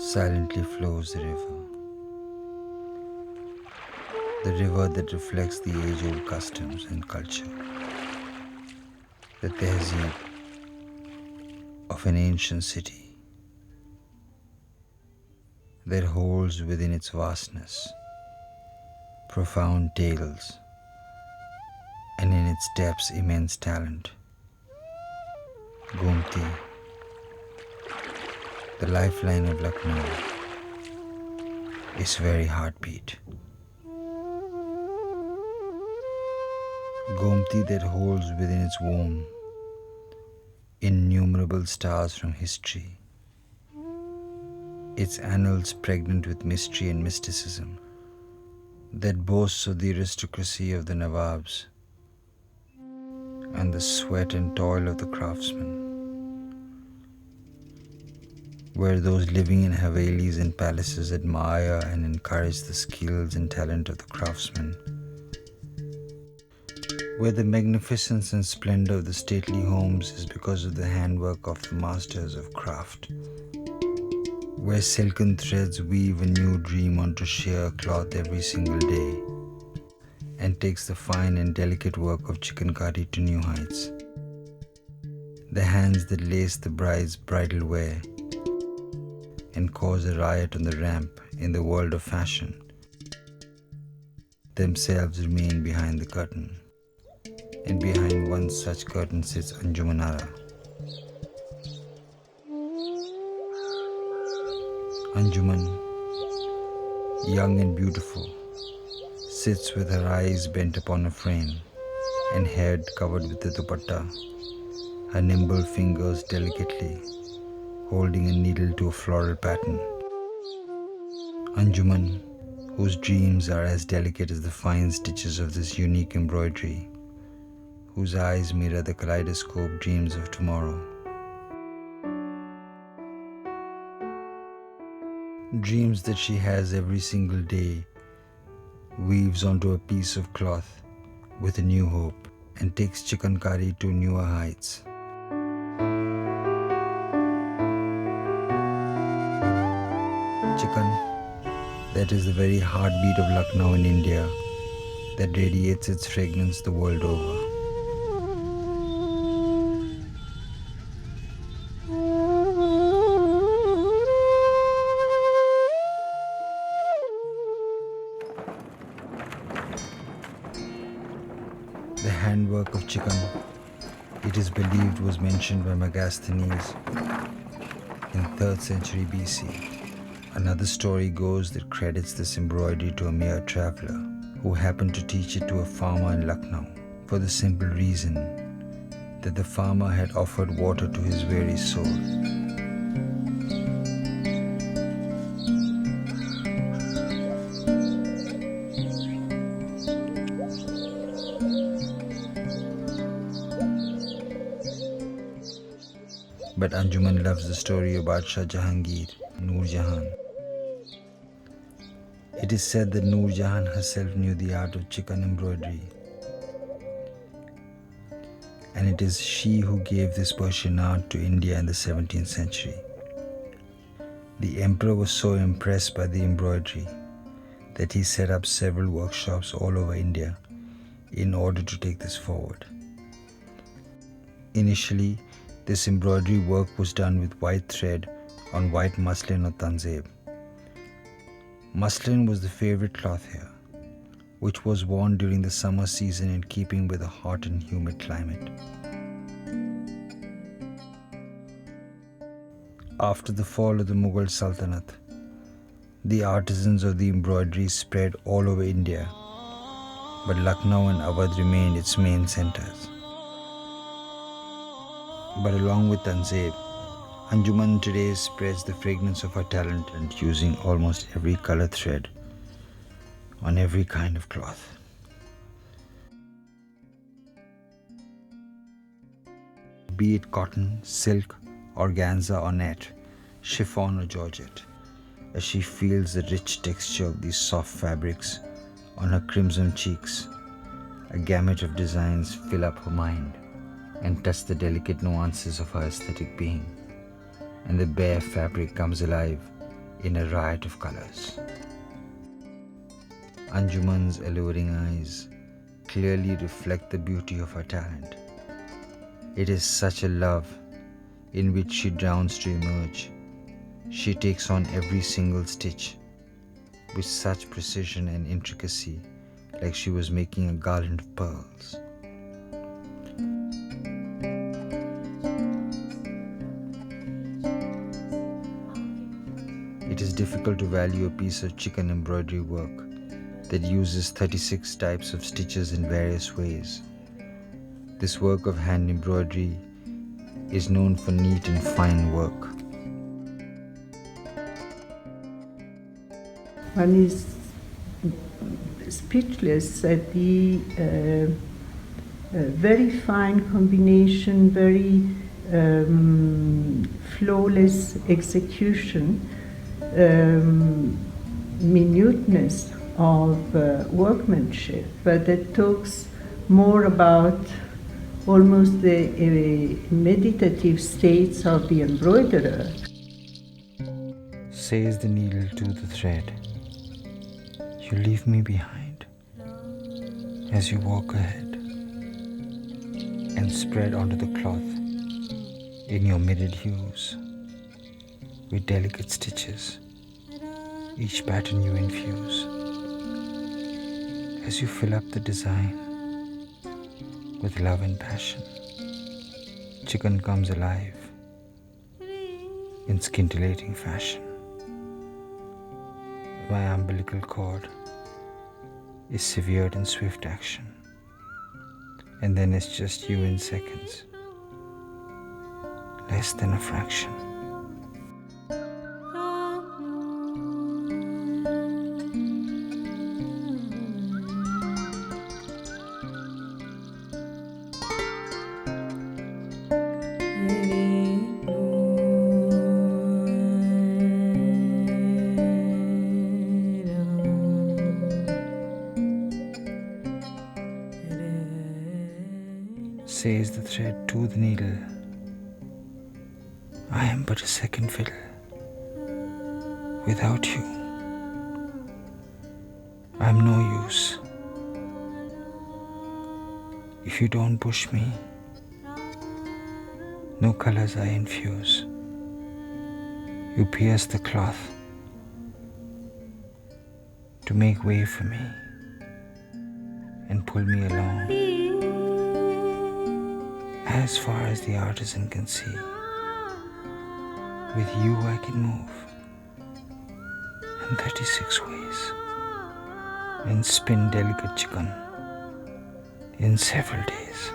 silently flows the river that reflects the age-old customs and culture, the tehzeeb of an ancient city that holds within its vastness profound tales and in its depths immense talent. Gomti, the lifeline of Lucknow, its very heartbeat. Gomti that holds within its womb innumerable stars from history, its annals pregnant with mystery and mysticism, that boasts of the aristocracy of the Nawabs and the sweat and toil of the craftsmen, where those living in Havelis and palaces admire and encourage the skills and talent of the craftsmen, where the magnificence and splendor of the stately homes is because of the handwork of the masters of craft, where silken threads weave a new dream onto sheer cloth every single day, and takes the fine and delicate work of Chikankari to new heights. The hands that lace the bride's bridal wear and cause a riot on the ramp in the world of fashion themselves remain behind the curtain. And behind one such curtain sits Anjumanara. Anjuman, young and beautiful, sits with her eyes bent upon a frame and head covered with the dupatta, her nimble fingers delicately holding a needle to a floral pattern. Anjuman, whose dreams are as delicate as the fine stitches of this unique embroidery, whose eyes mirror the kaleidoscope dreams of tomorrow. Dreams that she has every single day, weaves onto a piece of cloth with a new hope and takes Chikankari to newer heights. Chikan, that is the very heartbeat of Lucknow in India, that radiates its fragrance the world over. The handwork of Chikan, it is believed, was mentioned by Megasthenes in 3rd century BC. Another story goes that credits this embroidery to a mere traveler who happened to teach it to a farmer in Lucknow, for the simple reason that the farmer had offered water to his weary soul. But Anjuman loves the story of Badshah Jahangir, Noor Jahan. It is said that Noor Jahan herself knew the art of Chikan embroidery, and it is she who gave this Persian art to India in the 17th century. The emperor was so impressed by the embroidery that he set up several workshops all over India in order to take this forward. Initially, this embroidery work was done with white thread on white muslin or tanzeb. Muslin was the favorite cloth here, which was worn during the summer season in keeping with a hot and humid climate. After the fall of the Mughal Sultanate, the artisans of the embroidery spread all over India, but Lucknow and Awadh remained its main centers. But along with Tanzeb, Anjuman today spreads the fragrance of her talent and using almost every color thread on every kind of cloth. Be it cotton, silk, organza or net, chiffon or georgette, as she feels the rich texture of these soft fabrics on her crimson cheeks, a gamut of designs fill up her mind and touch the delicate nuances of her aesthetic being, and the bare fabric comes alive in a riot of colors. Anjuman's alluring eyes clearly reflect the beauty of her talent. It is such a love in which she drowns to emerge. She takes on every single stitch with such precision and intricacy, like she was making a garland of pearls. It is difficult to value a piece of chikan embroidery work that uses 36 types of stitches in various ways. This work of hand embroidery is known for neat and fine work. One is speechless at the very fine combination, very flawless execution, minuteness of workmanship, but that talks more about almost the meditative states of the embroiderer. Says the needle to the thread, "You leave me behind as you walk ahead and spread onto the cloth in your mirrored hues with delicate stitches, each pattern you infuse. As you fill up the design with love and passion, chikan comes alive in scintillating fashion. My umbilical cord is severed in swift action, and then it's just you in seconds, less than a fraction." Says the thread to the needle, "I am but a second fiddle. Without you, I'm no use. If you don't push me, no colors I infuse. You pierce the cloth to make way for me and pull me along as far as the artisan can see. With you I can move in 36 ways and spin delicate chikan in several days."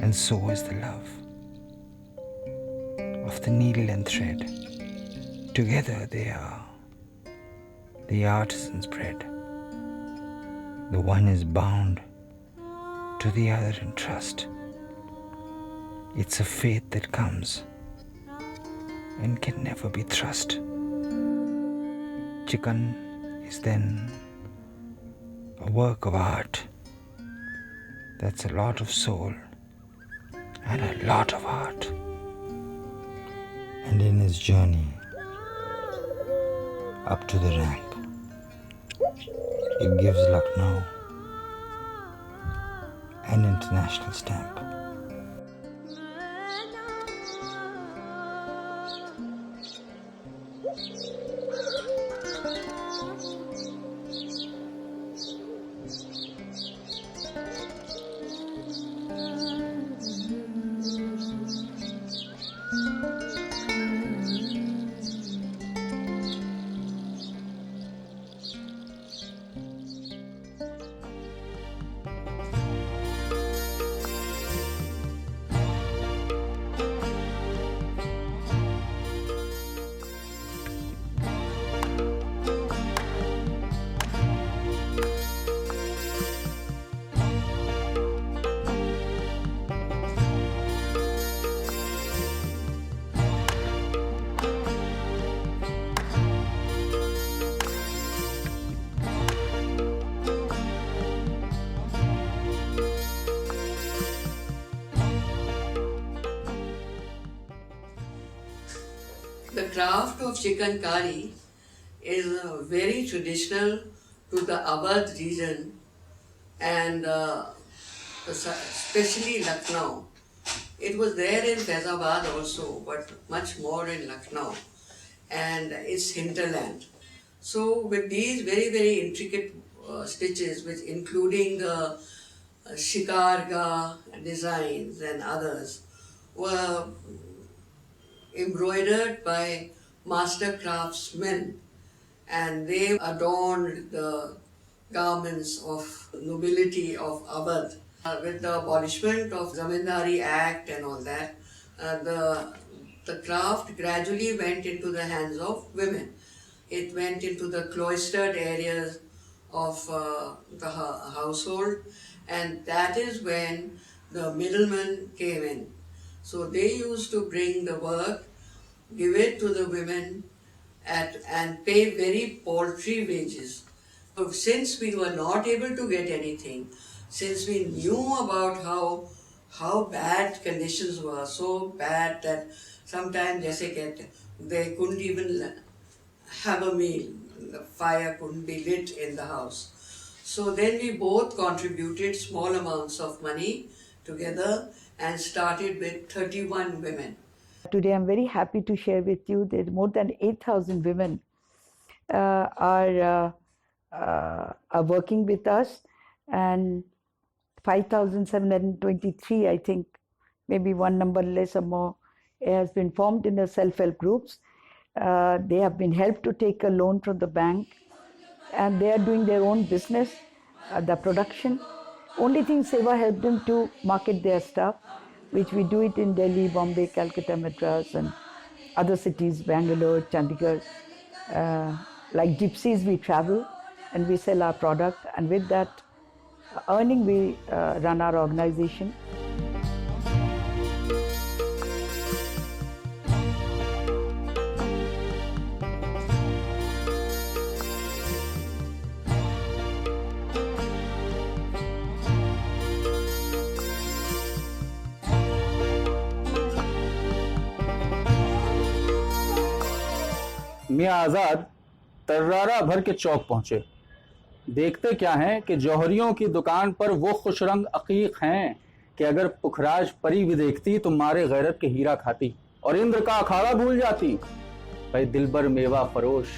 And so is the love of the needle and thread. Together they are the artisan's bread. The one is bound to the other in trust. It's a faith that comes and can never be thrust. Chikan is then a work of art that's a lot of soul and a lot of heart. And in his journey up to the ramp, it gives Lucknow an international stamp. craft of Chikankari is very traditional to the Awadh region and especially Lucknow. It was there in Faizabad also, but much more in Lucknow and its hinterland. So with these very, very intricate stitches, which including the shikarga designs and others, were embroidered by master craftsmen, and they adorned the garments of nobility of Awadh. With the abolishment of Zamindari Act and all that, the craft gradually went into the hands of women. It went into the cloistered areas of the household, and that is when the middlemen came in. So they used to bring the work, give it to the women, and pay very paltry wages. So since we were not able to get anything, since we knew about how bad conditions were, so bad that sometimes जैसे कहते they couldn't even have a meal, the fire couldn't be lit in the house. So then we both contributed small amounts of money together and started with 31 women. Today, I'm very happy to share with you that more than 8,000 women are working with us, and 5,723, I think, maybe one number less or more, has been formed in the self-help groups. They have been helped to take a loan from the bank, and they are doing their own business, the production. Only thing, Seva helped them to market their stuff, which we do it in Delhi, Bombay, Calcutta, Madras, and other cities, Bangalore, Chandigarh. Like gypsies, we travel and we sell our product, and with that earning, we run our organization. मियाँ आज़ाद तर्रारा भर के चौक पहुंचे। देखते क्या हैं कि जौहरियों की दुकान पर वो खुश रंग अकीक हैं कि अगर पुखराज परी भी देखती तो मारे गैरत के हीरा खाती और इंद्र का अखाड़ा भूल जाती। भाई दिलबर मेवा फरोश,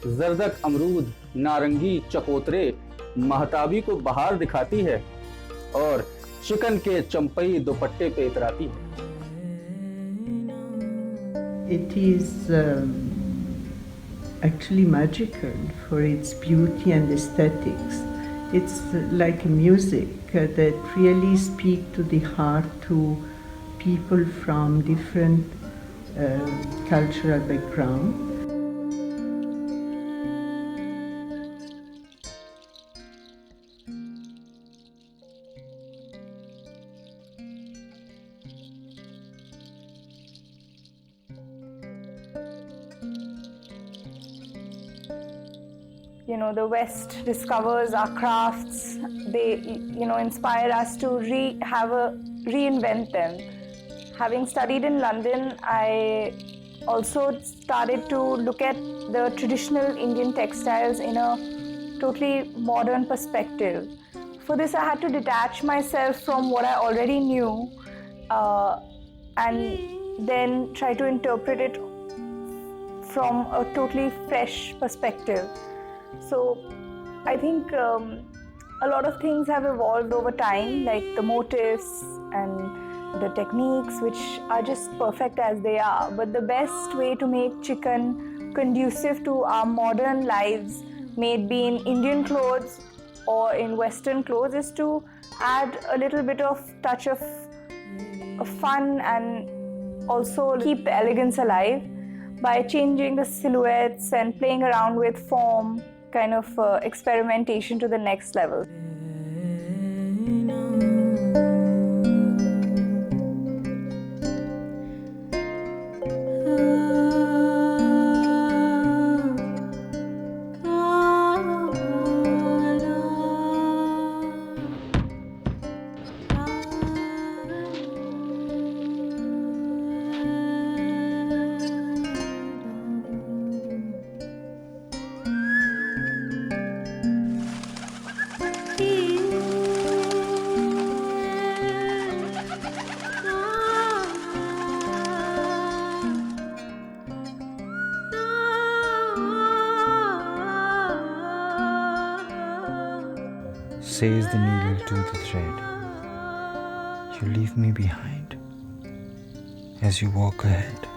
जरदक अमरूद, नारंगी, चकोतरे महताबी को बहार दिखाती है और चिकन के चंपई दुपट्टे पे इतराती है। It is actually magical for its beauty and aesthetics. It's like music that really speak to the heart to people from different cultural background. You know, the West discovers our crafts. They, inspire us to reinvent them. Having studied in London, I also started to look at the traditional Indian textiles in a totally modern perspective. For this, I had to detach myself from what I already knew and then try to interpret it from a totally fresh perspective. So I think a lot of things have evolved over time, like the motifs and the techniques, which are just perfect as they are. But the best way to make chicken conducive to our modern lives, may it be in Indian clothes or in Western clothes, is to add a little bit of touch of fun and also keep the elegance alive by changing the silhouettes and playing around with form, kind of experimentation to the next level. says the needle to the thread. You leave me behind as you walk ahead.